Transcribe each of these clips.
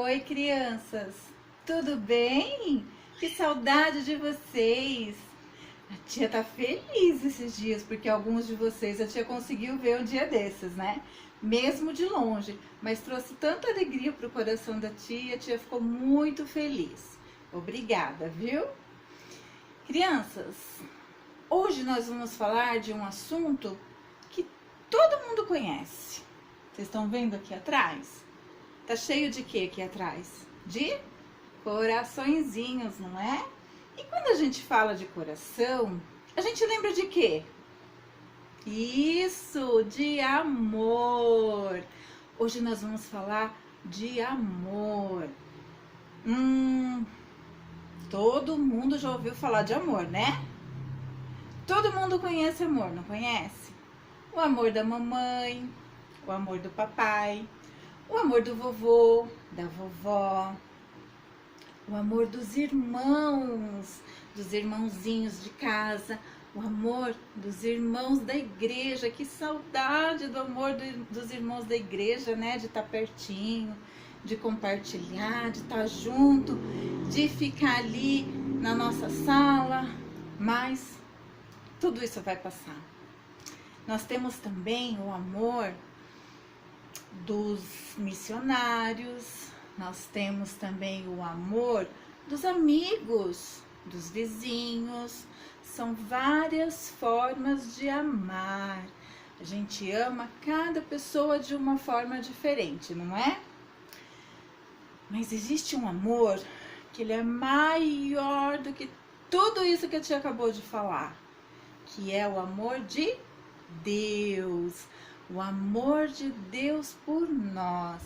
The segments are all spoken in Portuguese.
Oi, crianças! Tudo bem? Que saudade de vocês! A tia tá feliz esses dias, porque alguns de vocês a tia conseguiu ver um dia desses, né? Mesmo de longe, mas trouxe tanta alegria pro coração da tia, a tia ficou muito feliz. Obrigada, viu? Crianças, hoje nós vamos falar de um assunto que todo mundo conhece. Vocês estão vendo aqui atrás? Tá cheio de quê aqui atrás? De coraçõezinhos, não é? E quando a gente fala de coração, a gente lembra de quê? Isso, de amor. Hoje nós vamos falar de amor. Todo mundo já ouviu falar de amor, né? Todo mundo conhece amor, não conhece? O amor da mamãe, o amor do papai, o amor do vovô, da vovó, o amor dos irmãozinhos de casa, o amor dos irmãos da igreja. Que saudade do amor dos irmãos da igreja, né? De estar pertinho, de compartilhar, de estar junto, de ficar ali na nossa sala. Mas tudo isso vai passar. Nós temos também o amor dos missionários, nós temos também o amor dos amigos, dos vizinhos. São várias formas de amar. A gente ama cada pessoa de uma forma diferente, não é? Mas existe um amor que ele é maior do que tudo isso que a tia acabou de falar, que é o amor de Deus. O amor de Deus por nós.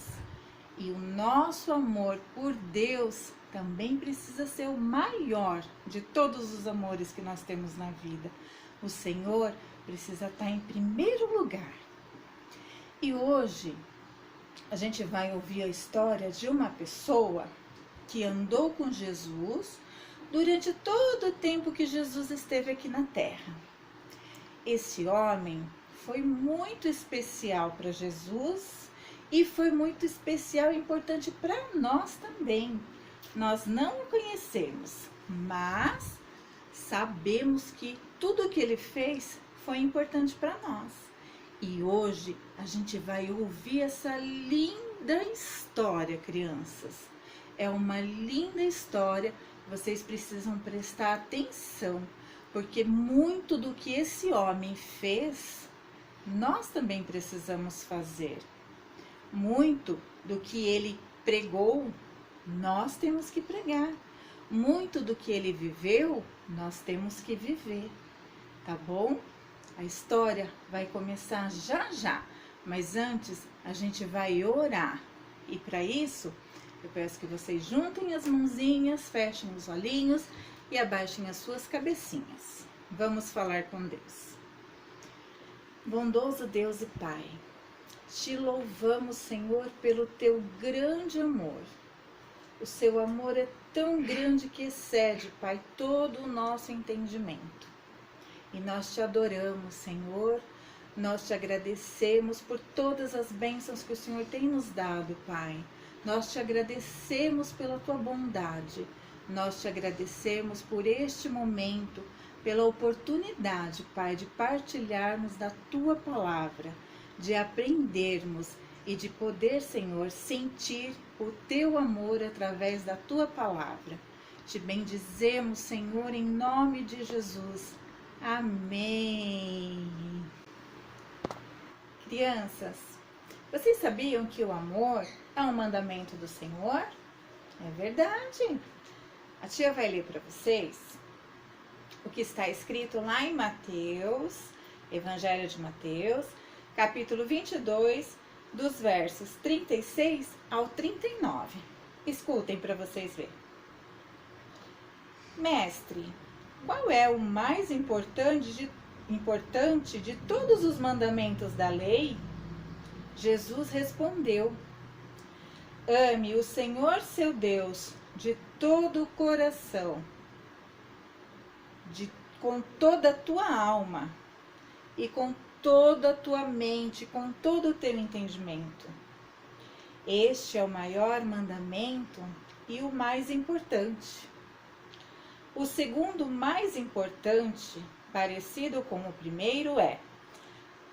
E o nosso amor por Deus também precisa ser o maior de todos os amores que nós temos na vida. O Senhor precisa estar em primeiro lugar. E hoje a gente vai ouvir a história de uma pessoa que andou com Jesus durante todo o tempo que Jesus esteve aqui na terra. Esse homem foi muito especial para Jesus e foi muito especial e importante para nós também. Nós não o conhecemos, mas sabemos que tudo o que ele fez foi importante para nós. E hoje a gente vai ouvir essa linda história, crianças. É uma linda história, vocês precisam prestar atenção, porque muito do que esse homem fez, nós também precisamos fazer. Muito do que ele pregou, nós temos que pregar. Muito do que ele viveu, nós temos que viver. Tá bom? A história vai começar já já, mas antes a gente vai orar. E para isso, eu peço que vocês juntem as mãozinhas, fechem os olhinhos e abaixem as suas cabecinhas. Vamos falar com Deus. Bondoso Deus e Pai, te louvamos, Senhor, pelo teu grande amor. O seu amor é tão grande que excede, Pai, todo o nosso entendimento. E nós te adoramos, Senhor, nós te agradecemos por todas as bênçãos que o Senhor tem nos dado, Pai. Nós te agradecemos pela tua bondade, nós te agradecemos por este momento, pela oportunidade, Pai, de partilharmos da tua palavra, de aprendermos e de poder, Senhor, sentir o teu amor através da tua palavra. Te bendizemos, Senhor, em nome de Jesus. Amém. Crianças, vocês sabiam que o amor é um mandamento do Senhor? É verdade. A tia vai ler para vocês o que está escrito lá em Mateus, Evangelho de Mateus, capítulo 22, dos versos 36 ao 39. Escutem para vocês verem. Mestre, qual é o mais importante de todos os mandamentos da lei? Jesus respondeu: ame o Senhor seu Deus de todo o coração, com toda a tua alma e com toda a tua mente, com todo o teu entendimento. Este é o maior mandamento e o mais importante. O segundo mais importante, parecido com o primeiro, é: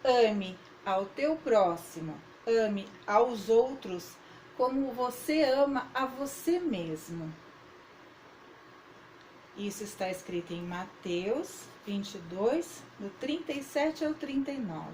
ame ao teu próximo, ame aos outros como você ama a você mesmo. Isso está escrito em Mateus 22, do 37 ao 39.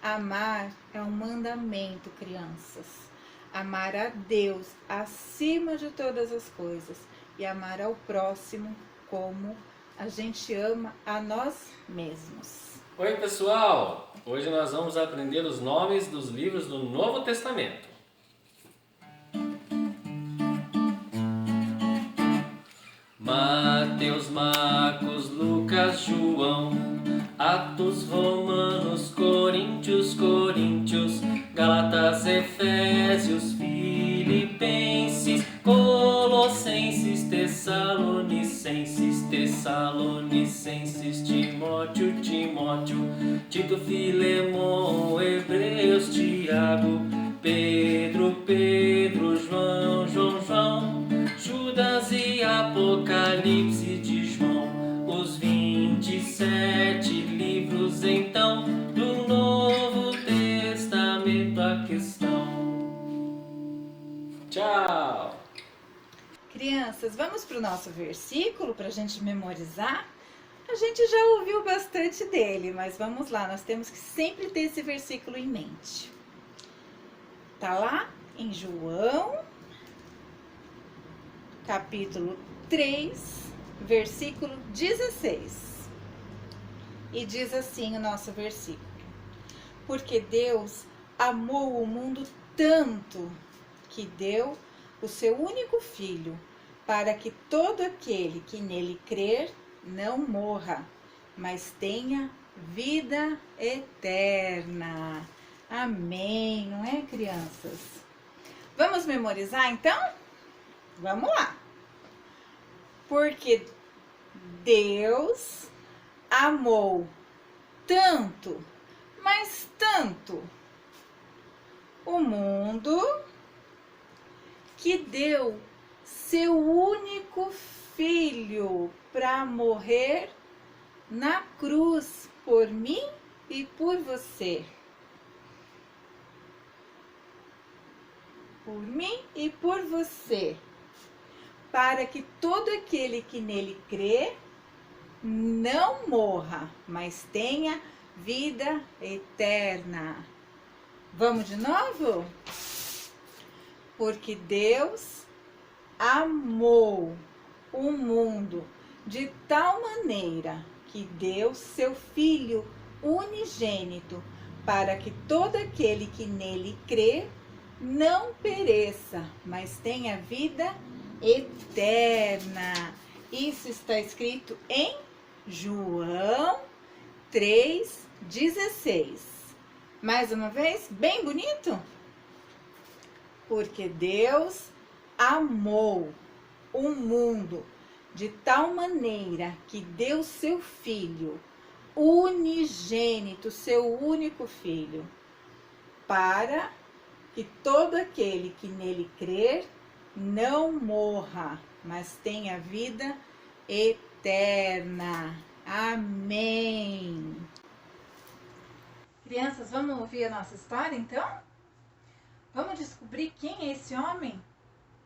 Amar é um mandamento, crianças. Amar a Deus acima de todas as coisas e amar ao próximo como a gente ama a nós mesmos. Oi, pessoal! Hoje nós vamos aprender os nomes dos livros do Novo Testamento. Mateus, Marcos, Lucas, João, Atos, Romanos, Coríntios, Gálatas, Efésios, Filipenses, Colossenses, Tessalonicenses, Timóteo, Tito, Filemon, Hebreus, Tiago, Pedro, João, Judas e Apocalipse de João, os 27 livros então do Novo Testamento a questão. Tchau! Crianças, vamos para o nosso versículo para a gente memorizar? A gente já ouviu bastante dele, mas vamos lá, nós temos que sempre ter esse versículo em mente. Tá lá em João, capítulo 3, versículo 16. E diz assim o nosso versículo: porque Deus amou o mundo tanto que deu o seu único filho, para que todo aquele que nele crer não morra, mas tenha vida eterna. Amém, não é, crianças? Vamos memorizar então? Vamos lá. Porque Deus amou tanto, mas tanto, o mundo, que deu seu único filho para morrer na cruz por mim e por você. Por mim e por você. Para que todo aquele que nele crê não morra, mas tenha vida eterna. Vamos de novo? Porque Deus amou o mundo de tal maneira que deu seu Filho unigênito, para que todo aquele que nele crê não pereça, mas tenha vida eterna. Isso está escrito em João 3,16. Mais uma vez, bem bonito? Porque Deus amou o mundo de tal maneira que deu seu Filho unigênito, seu único Filho, para que todo aquele que nele crer não morra, mas tenha vida eterna. Amém. Crianças, vamos ouvir a nossa história então? Vamos descobrir quem é esse homem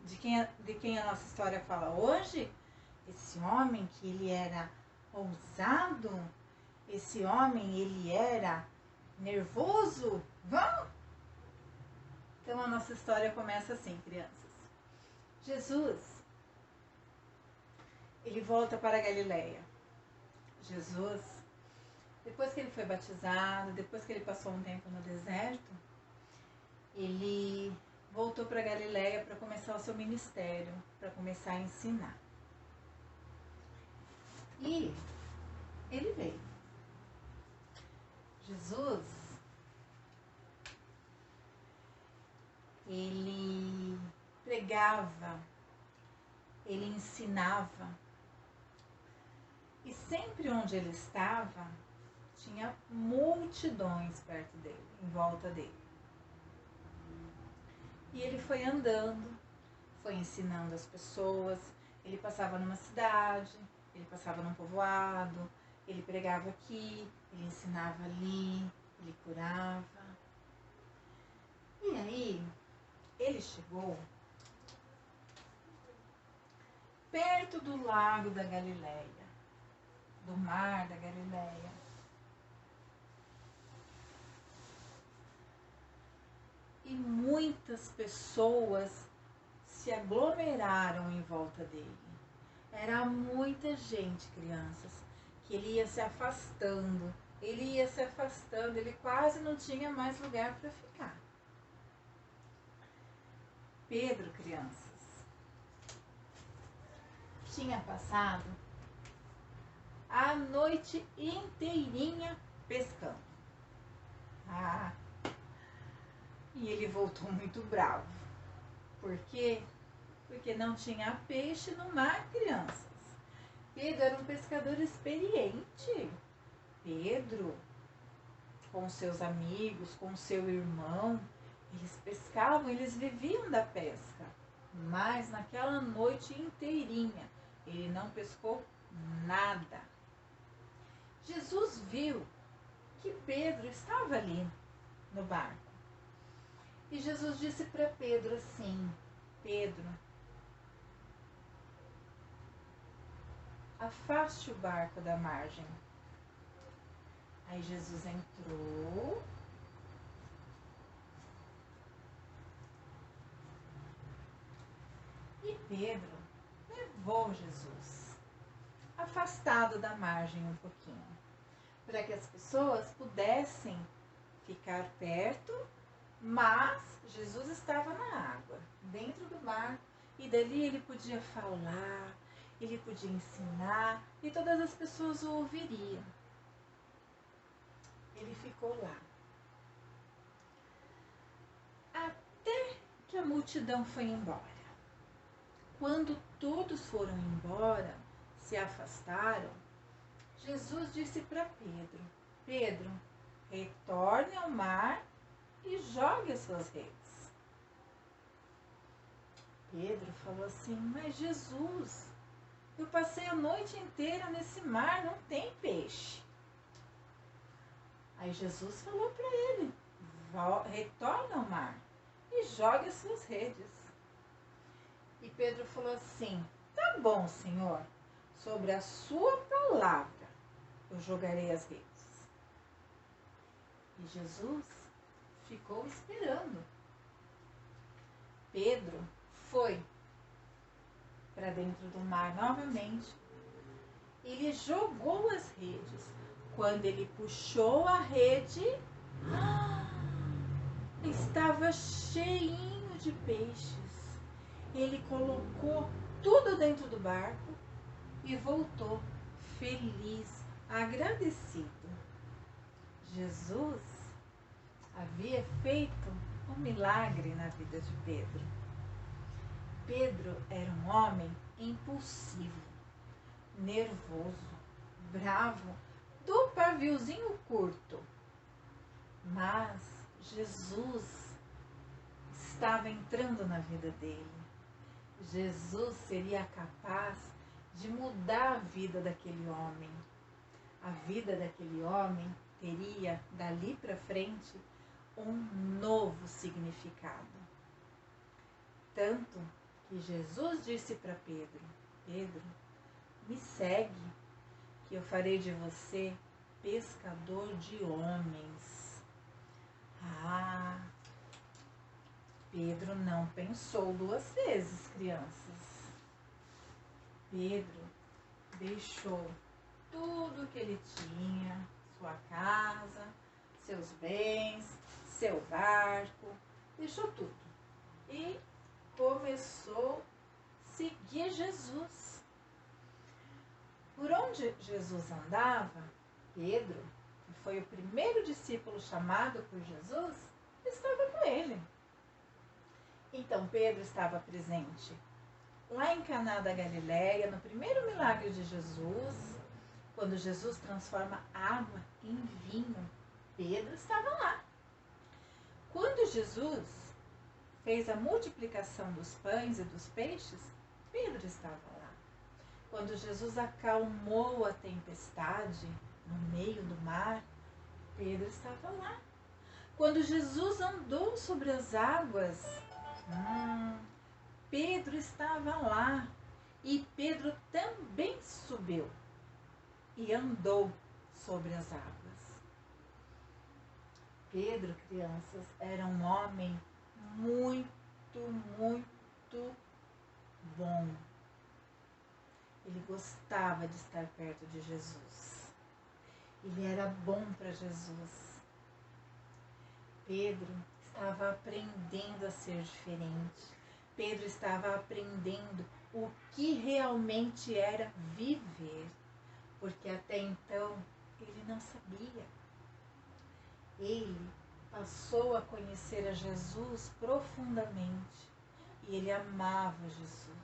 de quem a nossa história fala hoje? Esse homem que ele era ousado, esse homem ele era nervoso. Vamos? Então a nossa história começa assim, crianças. Jesus, ele volta para a Galileia. Jesus, depois que ele foi batizado, depois que ele passou um tempo no deserto, ele voltou para a Galileia para começar o seu ministério, para começar a ensinar. E ele veio. Jesus, ele pregava, ele ensinava, e sempre onde ele estava, tinha multidões perto dele, em volta dele. E ele foi andando, foi ensinando as pessoas. Ele passava numa cidade, ele passava num povoado, ele pregava aqui, ele ensinava ali, ele curava. E aí, ele chegou perto do lago da Galileia, do mar da Galileia. E muitas pessoas se aglomeraram em volta dele. Era muita gente, crianças, que ele ia se afastando, ele quase não tinha mais lugar para ficar. Pedro, crianças, tinha passado a noite inteirinha pescando. E ele voltou muito bravo. Por quê? Porque não tinha peixe no mar, crianças. Pedro era um pescador experiente. Pedro, com seus amigos, com seu irmão, eles pescavam, eles viviam da pesca. Mas naquela noite inteirinha, ele não pescou nada. Jesus viu que Pedro estava ali no barco. E Jesus disse para Pedro assim: Pedro, afaste o barco da margem. Aí Jesus entrou e Pedro levou Jesus afastado da margem um pouquinho, para que as pessoas pudessem ficar perto, mas Jesus estava na água, dentro do barco, e dali ele podia falar, ele podia ensinar e todas as pessoas o ouviriam. Ele ficou lá. Até que a multidão foi embora. Quando todos foram embora, se afastaram, Jesus disse para Pedro: Pedro, retorne ao mar e jogue as suas redes. Pedro falou assim: mas Jesus, eu passei a noite inteira nesse mar, não tem peixe. Aí Jesus falou para ele: retorne ao mar e jogue as suas redes. E Pedro falou assim: tá bom, Senhor, sobre a sua palavra eu jogarei as redes. E Jesus ficou esperando. Pedro foi para dentro do mar novamente. Ele jogou as redes. Quando ele puxou a rede, estava cheinho de peixes. Ele colocou tudo dentro do barco e voltou feliz, agradecido. Jesus havia feito um milagre na vida de Pedro. Pedro era um homem impulsivo, nervoso, bravo, do paviozinho curto. Mas Jesus estava entrando na vida dele. Jesus seria capaz de mudar a vida daquele homem. A vida daquele homem teria, dali para frente, um novo significado. Tanto que Jesus disse para Pedro: Pedro, me segue, que eu farei de você pescador de homens. Pedro não pensou duas vezes, crianças. Pedro deixou tudo que ele tinha, sua casa, seus bens, seu barco, deixou tudo. E começou a seguir Jesus. Por onde Jesus andava, Pedro, que foi o primeiro discípulo chamado por Jesus, estava com ele. Então Pedro estava presente lá em Caná da Galileia, no primeiro milagre de Jesus, quando Jesus transforma água em vinho. Pedro estava lá. Quando Jesus fez a multiplicação dos pães e dos peixes, Pedro estava lá. Quando Jesus acalmou a tempestade no meio do mar, Pedro estava lá. Quando Jesus andou sobre as águas, Pedro estava lá. E Pedro também subiu e andou sobre as águas. Pedro, crianças, era um homem muito, muito bom. Ele gostava de estar perto de Jesus. Ele era bom para Jesus. Pedro estava aprendendo a ser diferente. Pedro estava aprendendo o que realmente era viver, porque até então ele não sabia. Ele passou a conhecer a Jesus profundamente e ele amava Jesus.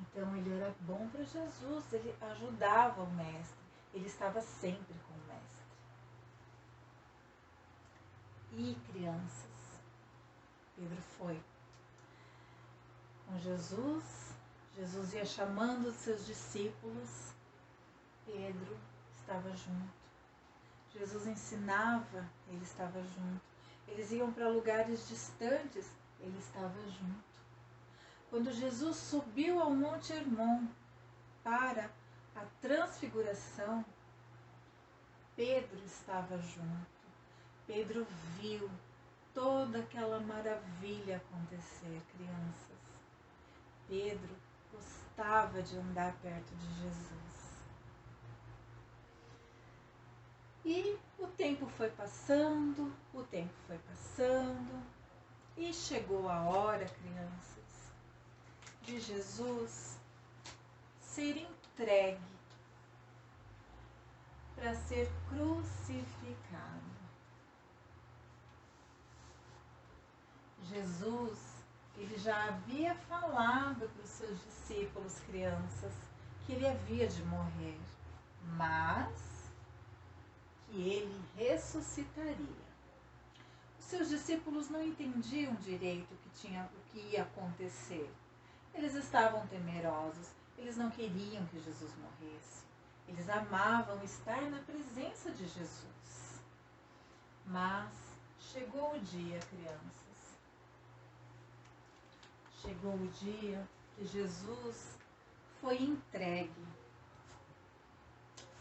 Então ele era bom para Jesus, ele ajudava o mestre, ele estava sempre com o mestre. E crianças, Pedro foi com Jesus, Jesus ia chamando os seus discípulos, Pedro estava junto. Jesus ensinava, ele estava junto. Eles iam para lugares distantes, ele estava junto. Quando Jesus subiu ao Monte Hermon para a transfiguração, Pedro estava junto. Pedro viu toda aquela maravilha acontecer, crianças. Pedro gostava de andar perto de Jesus. E o tempo foi passando, e chegou a hora, crianças, de Jesus ser entregue para ser crucificado. Jesus, ele já havia falado para os seus discípulos, crianças, que ele havia de morrer, mas que ele ressuscitaria. Os seus discípulos não entendiam direito o que ia acontecer. Eles estavam temerosos, eles não queriam que Jesus morresse. Eles amavam estar na presença de Jesus. Mas chegou o dia, crianças. Chegou o dia que Jesus foi entregue,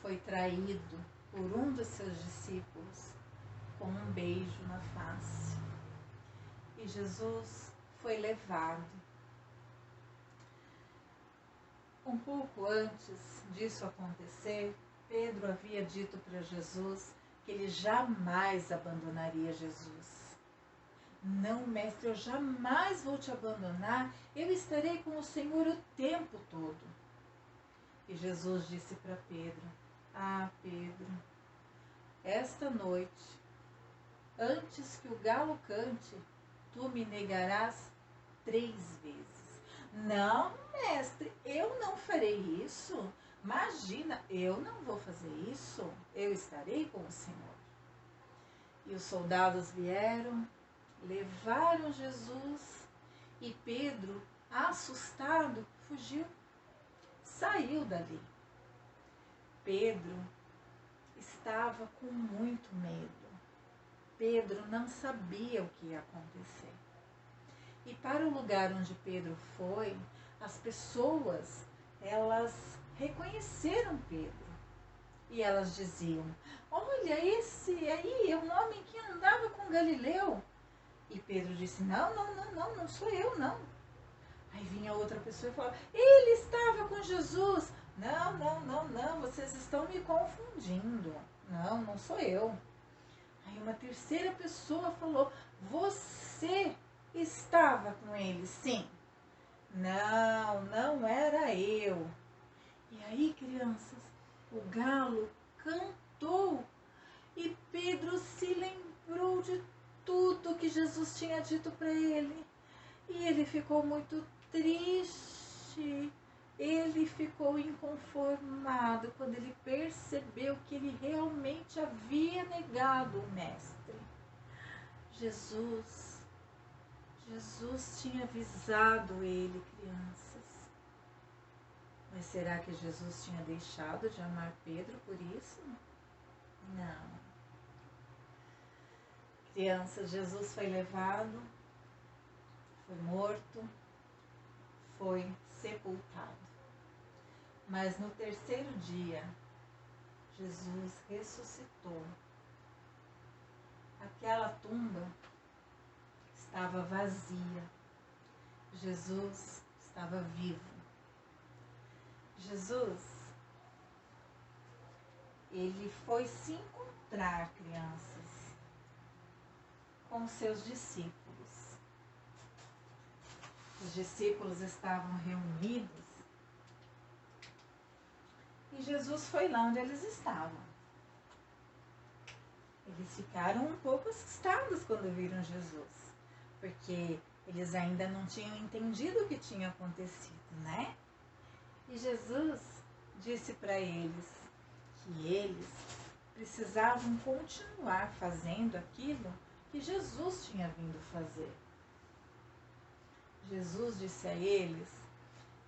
foi traído por um dos seus discípulos com um beijo na face. E Jesus foi levado. Um pouco antes disso acontecer, Pedro havia dito para Jesus que ele jamais abandonaria Jesus. Não, mestre, eu jamais vou te abandonar, eu estarei com o Senhor o tempo todo. E Jesus disse para Pedro: Pedro, esta noite, antes que o galo cante, tu me negarás 3 vezes. Não, mestre, eu não farei isso. Imagina, eu não vou fazer isso. Eu estarei com o Senhor. E os soldados vieram, levaram Jesus e Pedro, assustado, fugiu, saiu dali. Pedro estava com muito medo. Pedro não sabia o que ia acontecer. E para o lugar onde Pedro foi, as pessoas, elas reconheceram Pedro. E elas diziam: olha, esse aí é um homem que andava com Galileu. E Pedro disse: não sou eu, não. Aí vinha outra pessoa e falava: ele estava com Jesus. Não, vocês estão me confundindo. Não sou eu. Aí uma terceira pessoa falou: você estava com ele, sim. Não era eu. E aí, crianças, o galo cantou e Pedro se lembrou de tudo que Jesus tinha dito para ele. E ele ficou muito triste. Ele ficou inconformado quando ele percebeu que ele realmente havia negado o mestre. Jesus Jesus tinha avisado ele, crianças. Mas será que Jesus tinha deixado de amar Pedro por isso? Não. Crianças, Jesus foi levado, foi morto, foi sepultado. Mas no terceiro dia, Jesus ressuscitou. Aquela tumba estava vazia. Jesus estava vivo. Jesus, ele foi se encontrar, crianças, com seus discípulos. Os discípulos estavam reunidos e Jesus foi lá onde eles estavam. Eles ficaram um pouco assustados quando viram Jesus, porque eles ainda não tinham entendido o que tinha acontecido, né? E Jesus disse para eles que eles precisavam continuar fazendo aquilo que Jesus tinha vindo fazer. Jesus disse a eles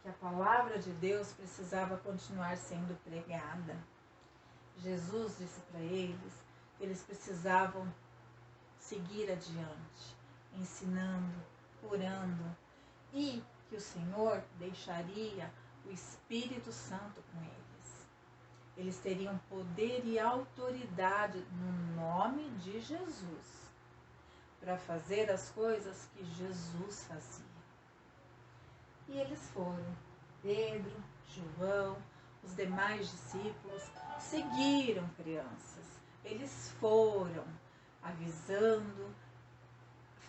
que a palavra de Deus precisava continuar sendo pregada. Jesus disse para eles que eles precisavam seguir adiante, ensinando, curando, e que o Senhor deixaria o Espírito Santo com eles. Eles teriam poder e autoridade no nome de Jesus para fazer as coisas que Jesus fazia. E eles foram. Pedro, João, os demais discípulos seguiram, crianças. Eles foram avisando,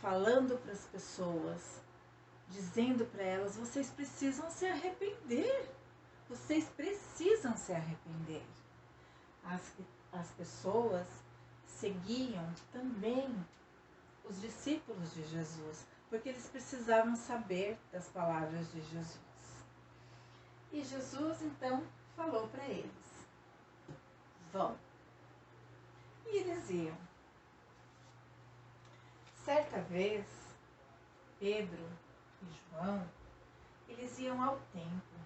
falando para as pessoas, dizendo para elas: vocês precisam se arrepender. Vocês precisam se arrepender. As pessoas seguiam também os discípulos de Jesus, porque eles precisavam saber das palavras de Jesus. E Jesus então falou para eles: vão. E eles iam. Certa vez, Pedro e João, eles iam ao templo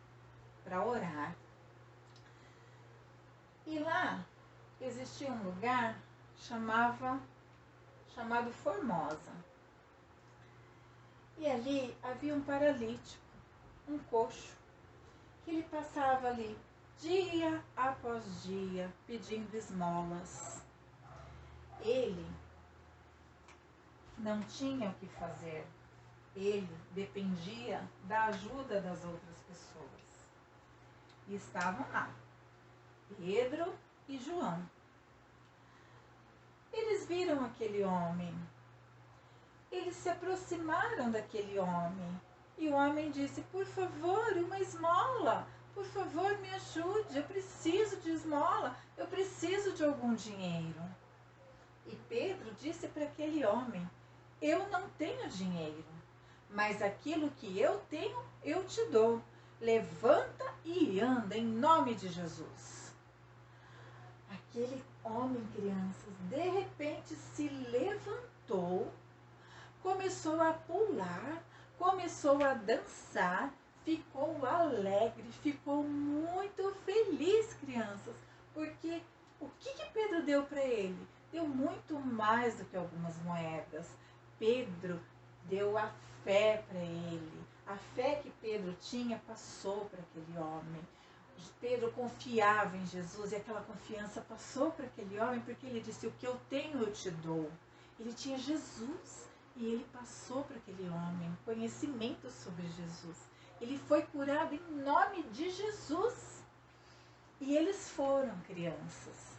para orar. E lá existia um lugar chamado Formosa. E ali havia um paralítico, um coxo, que ele passava ali dia após dia pedindo esmolas. Ele não tinha o que fazer. Ele dependia da ajuda das outras pessoas. E estavam lá, Pedro e João. Eles viram aquele homem. Eles se aproximaram daquele homem. E o homem disse: por favor, uma esmola. Por favor, me ajude. Eu preciso de esmola. Eu preciso de algum dinheiro. E Pedro disse para aquele homem: eu não tenho dinheiro, mas aquilo que eu tenho, eu te dou. Levanta e anda em nome de Jesus. Aquele homem, crianças, de repente se levantou, começou a pular, começou a dançar, ficou alegre, ficou muito feliz, crianças, porque o que Pedro deu para ele? Deu muito mais do que algumas moedas. Pedro deu a fé para ele. A fé que Pedro tinha passou para aquele homem. Pedro confiava em Jesus e aquela confiança passou para aquele homem, porque ele disse: o que eu tenho eu te dou. Ele tinha Jesus e ele passou para aquele homem conhecimento sobre Jesus. Ele foi curado em nome de Jesus. E eles foram, crianças.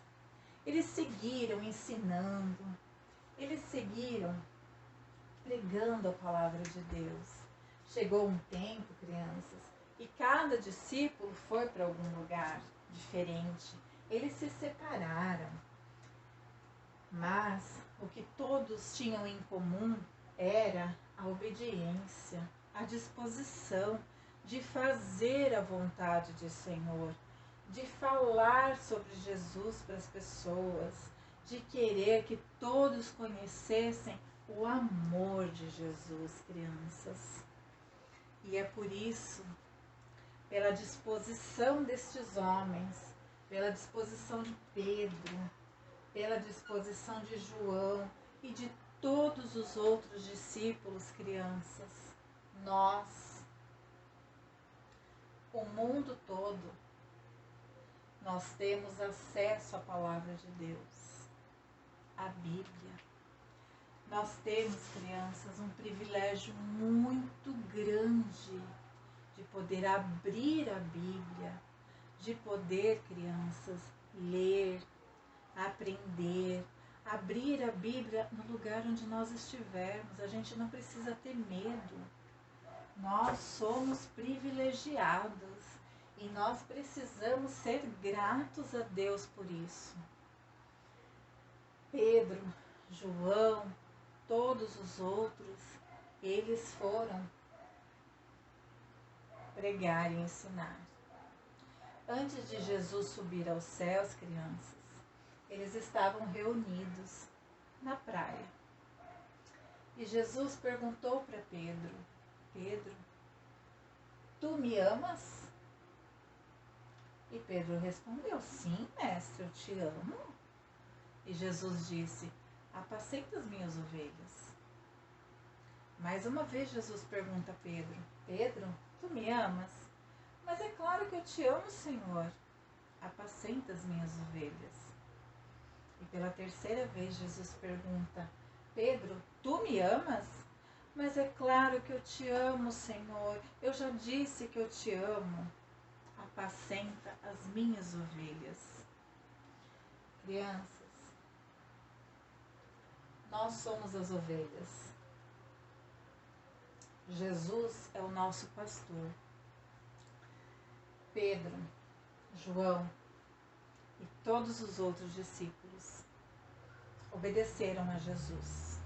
Eles seguiram ensinando, eles seguiram pregando a palavra de Deus. Chegou um tempo, crianças, e cada discípulo foi para algum lugar diferente. Eles se separaram. Mas o que todos tinham em comum era a obediência, a disposição de fazer a vontade do Senhor, de falar sobre Jesus para as pessoas, de querer que todos conhecessem o amor de Jesus, crianças. E é por isso, pela disposição destes homens, pela disposição de Pedro, pela disposição de João e de todos os outros discípulos, crianças, nós, o mundo todo, nós temos acesso à palavra de Deus, à Bíblia. Nós temos, crianças, um privilégio muito grande de poder abrir a Bíblia, de poder, crianças, ler, aprender, abrir a Bíblia no lugar onde nós estivermos. A gente não precisa ter medo. Nós somos privilegiados e nós precisamos ser gratos a Deus por isso. Pedro, João, todos os outros, eles foram pregar e ensinar. Antes de Jesus subir aos céus, crianças, eles estavam reunidos na praia. E Jesus perguntou para Pedro: Pedro, tu me amas? E Pedro respondeu: sim, mestre, eu te amo. E Jesus disse: apacenta as minhas ovelhas. Mais uma vez Jesus pergunta a Pedro: Pedro, tu me amas? Mas é claro que eu te amo, Senhor. Apacenta as minhas ovelhas. E pela terceira vez Jesus pergunta: Pedro, tu me amas? Mas é claro que eu te amo, Senhor. Eu já disse que eu te amo. Apacenta as minhas ovelhas. Crianças, nós somos as ovelhas. Jesus é o nosso pastor. Pedro, João e todos os outros discípulos obedeceram a Jesus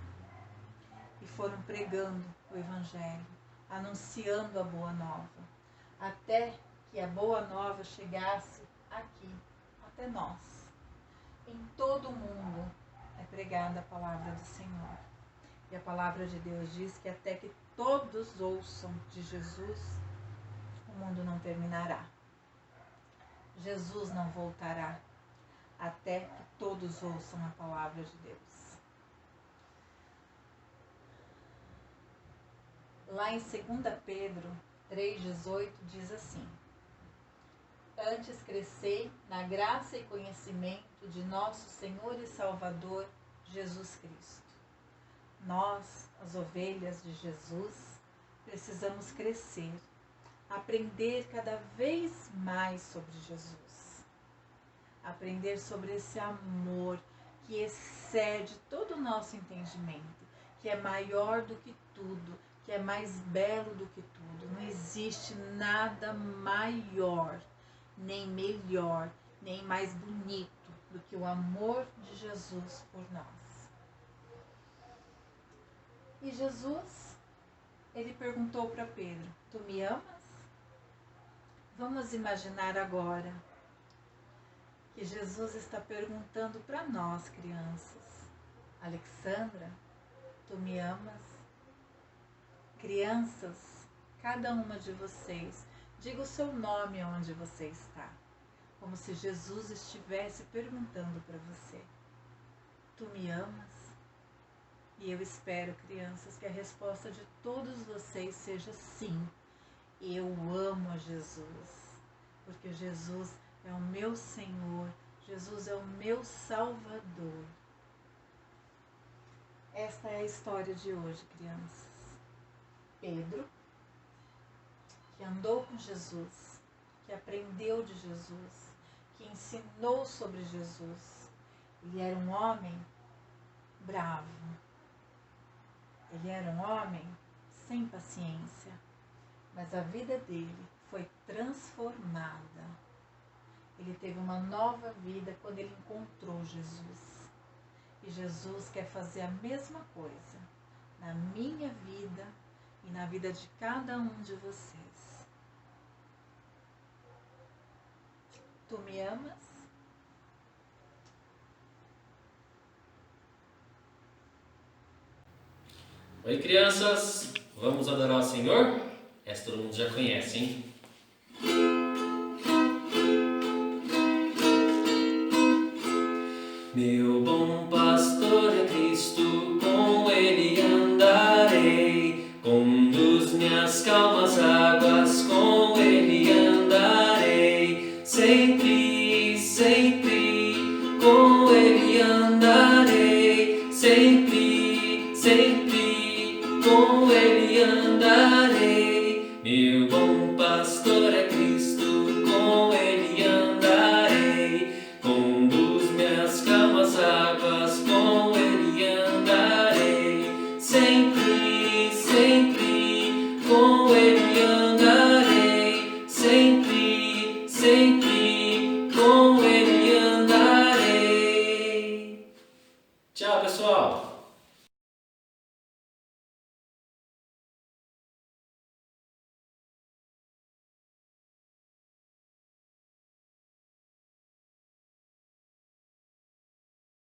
e foram pregando o Evangelho, anunciando a boa nova, até que a boa nova chegasse aqui, até nós. Em todo o mundo é pregada a palavra do Senhor. E a palavra de Deus diz que até que todos ouçam de Jesus, o mundo não terminará. Jesus não voltará até que todos ouçam a palavra de Deus. Lá em 2 Pedro 3,18 diz assim: antes crescei na graça e conhecimento de nosso Senhor e Salvador Jesus Cristo. Nós, as ovelhas de Jesus, precisamos crescer, aprender cada vez mais sobre Jesus. Aprender sobre esse amor que excede todo o nosso entendimento, que é maior do que tudo, que é mais belo do que tudo. Não existe nada maior, nem melhor, nem mais bonito do que o amor de Jesus por nós. E Jesus, ele perguntou para Pedro: tu me amas? Vamos imaginar agora que Jesus está perguntando para nós, crianças: Alexandra, tu me amas? Crianças, cada uma de vocês, diga o seu nome onde você está, como se Jesus estivesse perguntando para você: tu me amas? E eu espero, crianças, que a resposta de todos vocês seja sim. Eu amo a Jesus, porque Jesus é o meu Senhor, Jesus é o meu Salvador. Esta é a história de hoje, crianças. Pedro, que andou com Jesus, que aprendeu de Jesus, que ensinou sobre Jesus. Ele era um homem bravo. Ele era um homem sem paciência, mas a vida dele foi transformada. Ele teve uma nova vida quando ele encontrou Jesus. E Jesus quer fazer a mesma coisa na minha vida e na vida de cada um de vocês. Tu me amas? Oi, crianças! Vamos adorar o Senhor? Essa todo mundo já conhece, hein? Meu bom pastor é Cristo, com Ele andarei. Conduz-me às calmas águas, com Ele andarei. Sempre, sempre, com Ele andarei. Sempre, sempre, com Ele andarei. Meu bom pastor é Cristo, com Ele andarei. Conduz-me às calmas águas, com Ele andarei. Sempre, sempre, com Ele andarei.